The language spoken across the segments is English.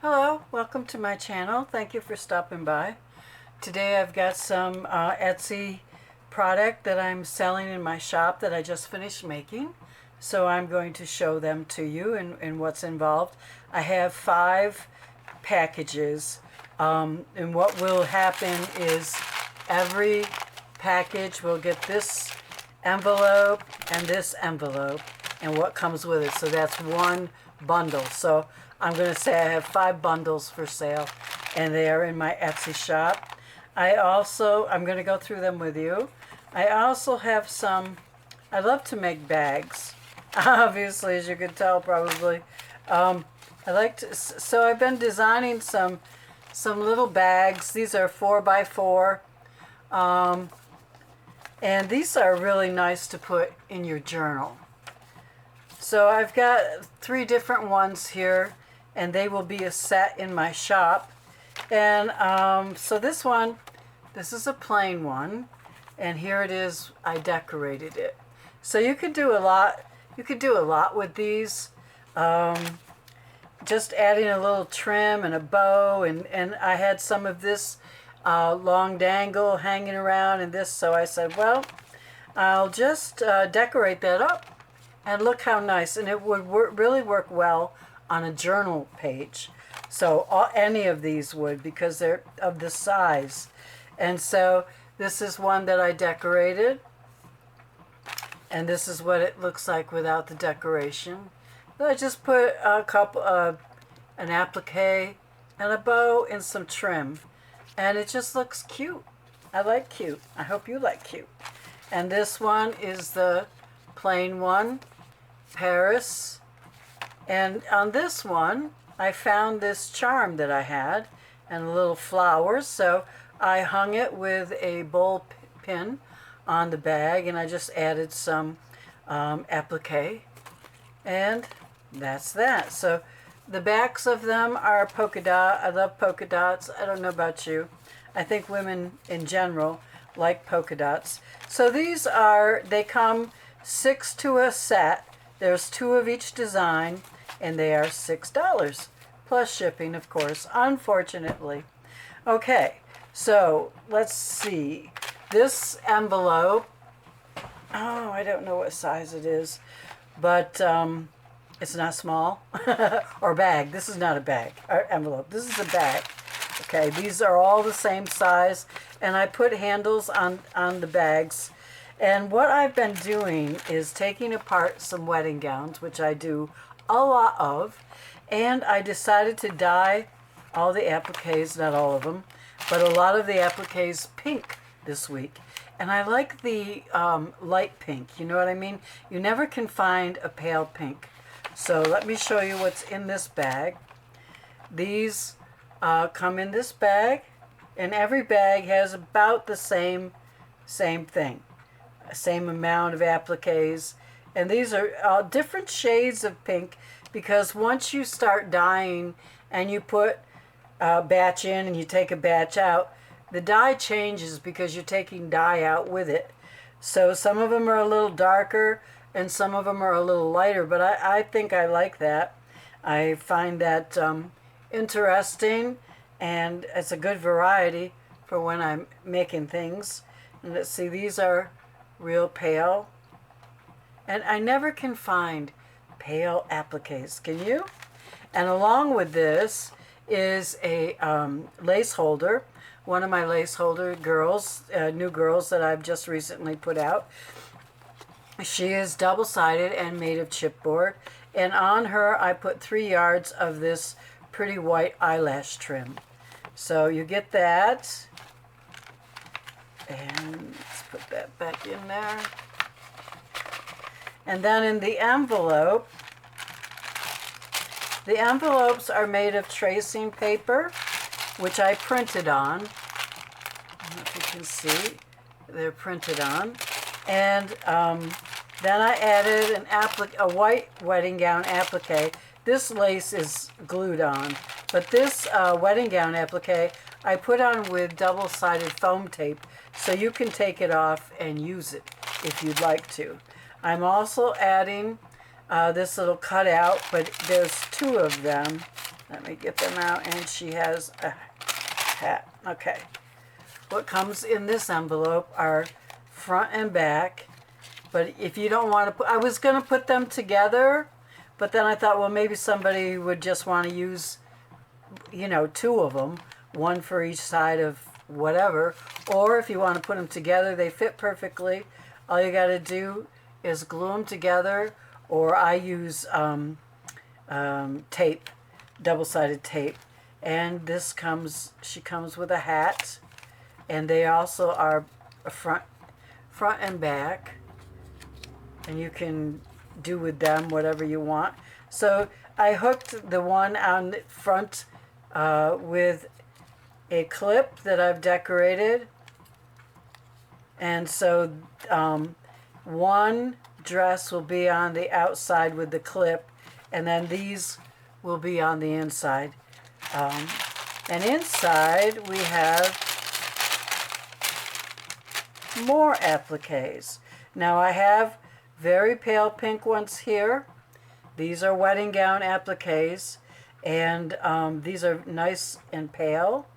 Hello, welcome to my channel. Thank you for stopping by. Today I've got some Etsy product that I'm selling in my shop that I just finished making. So I'm going to show them to you and what's involved. I have 5 packages, and what will happen is every package will get this envelope and what comes with it. So that's one bundle. So I'm going to say I have 5 bundles for sale, and they are in my Etsy shop. I'm going to go through them with you. I also have I love to make bags, obviously, as you can tell probably. So I've been designing some little bags. These are 4x4. And these are really nice to put in your journal. So I've got 3 different ones here, and they will be a set in my shop. And so this is a plain one, and here it is. I decorated it. So you could do a lot. You could do a lot with these. Just adding a little trim and a bow, and I had some of this long dangle hanging around and this, so I said, well, I'll just decorate that up, and look how nice. And it would really work well on a journal page. So any of these would, because they're of the size. And so this is one that I decorated, and this is what it looks like without the decoration. I just put a couple an applique and a bow and some trim, and it just looks cute. I like cute. I hope you like cute. And this one is the plain one, Paris. And on this one, I found this charm that I had and little flowers, so I hung it with a bowl pin on the bag, and I just added some applique, and that's that. So the backs of them are polka dot. I love polka dots. I don't know about you. I think women in general like polka dots. So they come 6 to a set. There's 2 of each design, and they are $6 plus shipping, of course, unfortunately. Okay, so let's see. This envelope, oh, I don't know what size it is, but it's not small. Or bag. This is not a bag or envelope. This is a bag. Okay, these are all the same size, and I put handles on the bags. And what I've been doing is taking apart some wedding gowns, which I do a lot of, and I decided to dye all the appliques, not all of them, but a lot of the appliques pink this week. And I like the light pink, you know what I mean? You never can find a pale pink. So let me show you what's in this bag. These come in this bag, and every bag has about the same thing, same amount of appliques. And these are different shades of pink, because once you start dyeing and you put a batch in and you take a batch out, the dye changes because you're taking dye out with it. So some of them are a little darker and some of them are a little lighter, but I think I like that. I find that interesting, and it's a good variety for when I'm making things. And let's see, these are real pale, and I never can find pale appliques. Can you? And along with this is a lace holder. One of my lace holder girls, new girls that I've just recently put out. She is double-sided and made of chipboard. And on her, I put 3 yards of this pretty white eyelash trim. So you get that. And let's put that back in there. And then in the envelopes are made of tracing paper, which I printed on. I don't know if you can see. They're printed on. And then I added a white wedding gown applique. This lace is glued on, but this wedding gown applique I put on with double-sided foam tape, so you can take it off and use it if you'd like to. I'm also adding this little cutout, but there's 2 of them. Let me get them out. And she has a hat. Okay. What comes in this envelope are front and back. But if you don't want to put, I was going to put them together, but then I thought, well, maybe somebody would just want to use, you know, two of them, one for each side of whatever. Or if you want to put them together, they fit perfectly. All you got to do is glue them together, or I use tape, double-sided tape. And this comes, she comes with a hat, and they also are a front and back, and you can do with them whatever you want. So I hooked the one on the front with a clip that I've decorated, and so one dress will be on the outside with the clip, and then these will be on the inside. And inside we have more appliques. Now I have very pale pink ones here. These are wedding gown appliques, and these are nice and pale.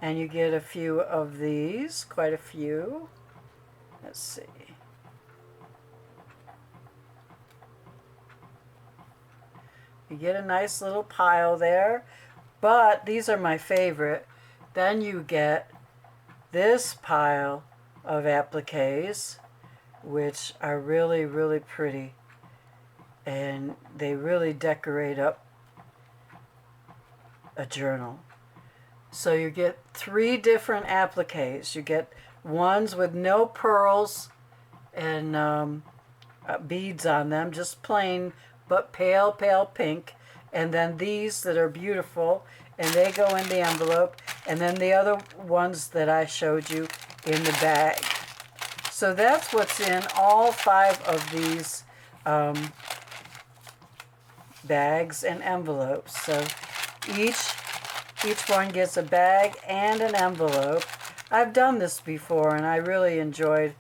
And you get a few of these, quite a few. Let's see. You get a nice little pile there, but these are my favorite. Then you get this pile of appliques, which are really, really pretty, and they really decorate up a journal. So you get 3 different appliques. You get ones with no pearls and beads on them, just plain but pale, pale pink. And then these that are beautiful, and they go in the envelope. And then the other ones that I showed you in the bag. So that's what's in all 5 of these bags and envelopes. So each one gets a bag and an envelope. I've done this before, and I really enjoyed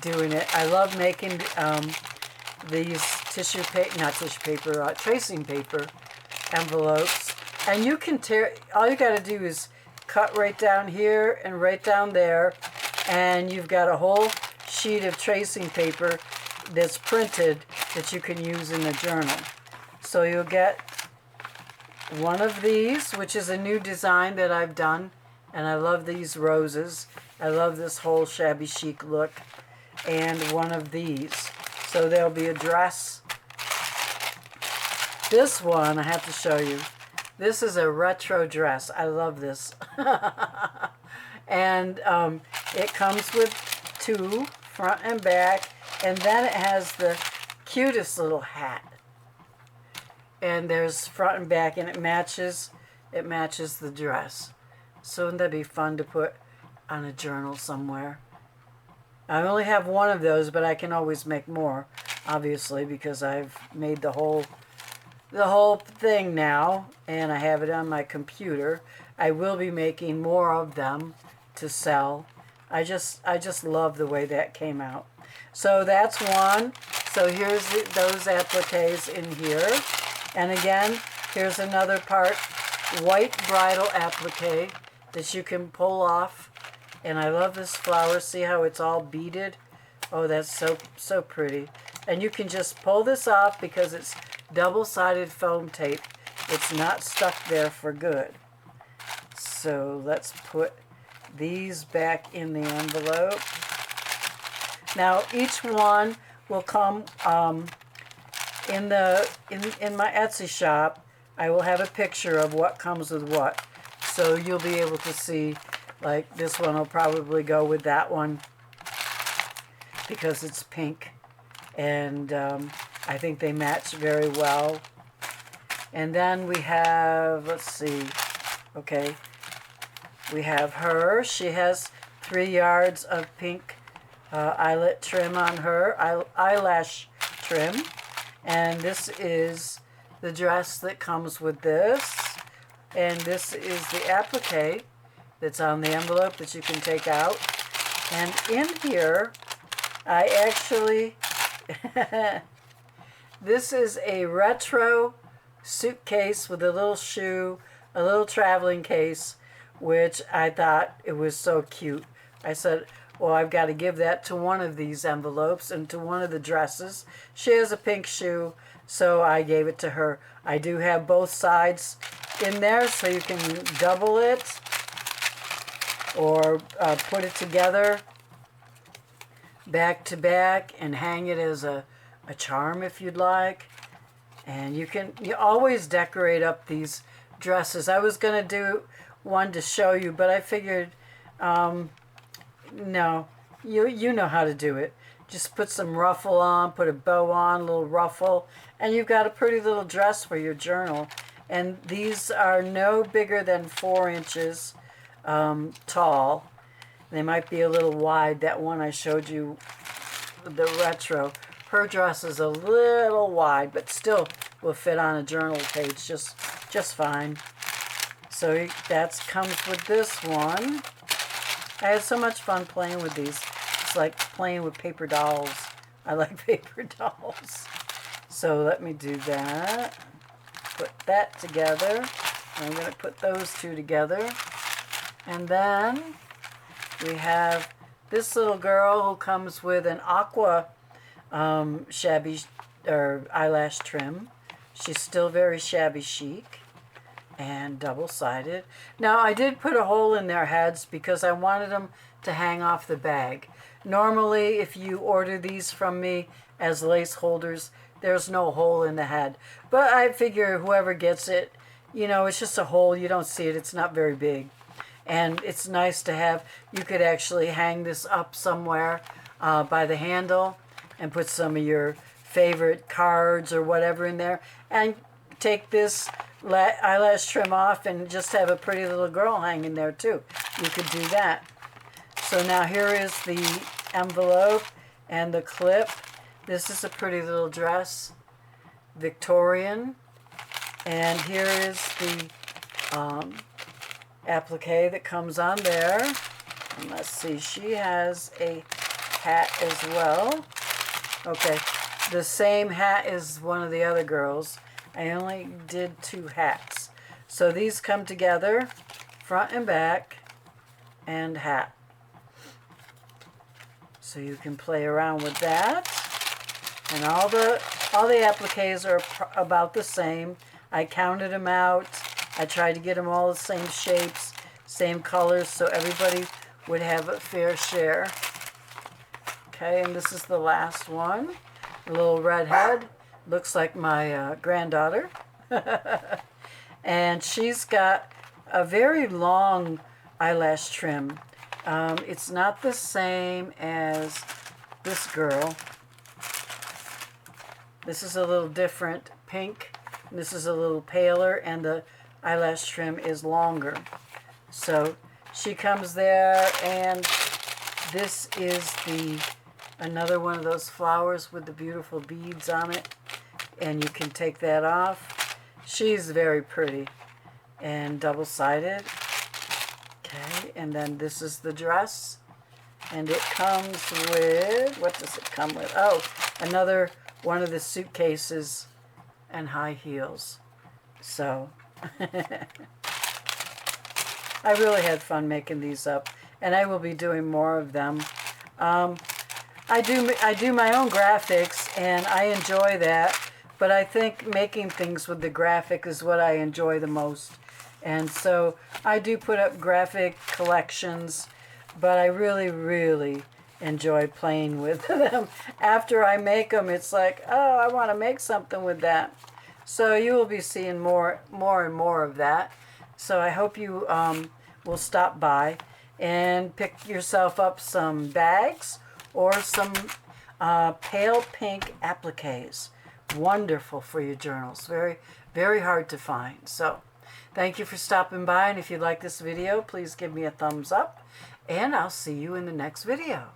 doing it. I love making these tracing paper envelopes. And you can tear, all you got to do is cut right down here and right down there, and you've got a whole sheet of tracing paper that's printed that you can use in a journal. So you'll get one of these, which is a new design that I've done, and I love these roses. I love this whole shabby chic look. And one of these. So there'll be a dress. This one I have to show you. This is a retro dress. I love this. And it comes with 2, front and back, and then it has the cutest little hat. And there's front and back, and it matches the dress. So wouldn't that be fun to put on a journal somewhere? I only have one of those, but I can always make more, obviously, because I've made the whole thing now, and I have it on my computer. I will be making more of them to sell. I just love the way that came out. So that's one. So here's those appliques in here. And again, here's another part, white bridal applique that you can pull off. And I love this flower. See how it's all beaded? Oh, that's so pretty. And you can just pull this off because it's double-sided foam tape. It's not stuck there for good. So let's put these back in the envelope. Now each one will come in my Etsy shop. I will have a picture of what comes with what. So you'll be able to see, like this one will probably go with that one because it's pink, and I think they match very well. And then we have, let's see, okay, we have her. She has 3 yards of pink eyelet trim on her, eyelash trim, and this is the dress that comes with this, and this is the applique that's on the envelope that you can take out. And in here, I actually, this is a retro suitcase with a little shoe, a little traveling case, which I thought it was so cute. I said, well, I've got to give that to one of these envelopes and to one of the dresses. She has a pink shoe, so I gave it to her. I do have both sides in there, so you can double it or put it together back to back and hang it as a charm if you'd like. And you always decorate up these dresses. I was going to do one to show you, but I figured, no, you know how to do it. Just put some ruffle on, put a bow on, a little ruffle, and you've got a pretty little dress for your journal. And these are no bigger than 4 inches tall. They might be a little wide. That one I showed you, the retro. Her dress is a little wide, but still will fit on a journal page just fine. So that comes with this one. I had so much fun playing with these. It's like playing with paper dolls. I like paper dolls. So let me do that. Put that together. I'm going to put those two together. And then we have this little girl who comes with an aqua shabby or eyelash trim. She's still very shabby chic and double-sided. Now I did put a hole in their heads because I wanted them to hang off the bag. Normally if you order these from me as lace holders, there's no hole in the head. But I figure whoever gets it, you know, it's just a hole. You don't see it. It's not very big. And it's nice to have, you could actually hang this up somewhere by the handle and put some of your favorite cards or whatever in there. And take this eyelash trim off and just have a pretty little girl hanging there too. You could do that. So now here is the envelope and the clip. This is a pretty little dress, Victorian. And here is the applique that comes on there. And let's see, she has a hat as well. Okay, the same hat as one of the other girls. I only did 2 hats. So these come together, front and back, and hat. So you can play around with that. And all the appliques are about the same. I counted them out. I tried to get them all the same shapes, same colors, so everybody would have a fair share. Okay, and this is the last one. A little redhead. Looks like my granddaughter. And she's got a very long eyelash trim. It's not the same as this girl. This is a little different pink. This is a little paler, and the eyelash trim is longer. So she comes there, and this is another one of those flowers with the beautiful beads on it. And you can take that off. She's very pretty and double-sided. Okay, and then this is the dress. And it comes with, what does it come with? Oh, another one of the suitcases and high heels. So, I really had fun making these up. And I will be doing more of them. I do my own graphics, and I enjoy that. But I think making things with the graphic is what I enjoy the most. And so I do put up graphic collections, but I really, really enjoy playing with them. After I make them, it's like, oh, I want to make something with that. So you will be seeing more and more of that. So I hope you will stop by and pick yourself up some bags or some pale pink appliques. Wonderful for your journals. Very, very hard to find. So thank you for stopping by, and if you like this video, please give me a thumbs up, and I'll see you in the next video.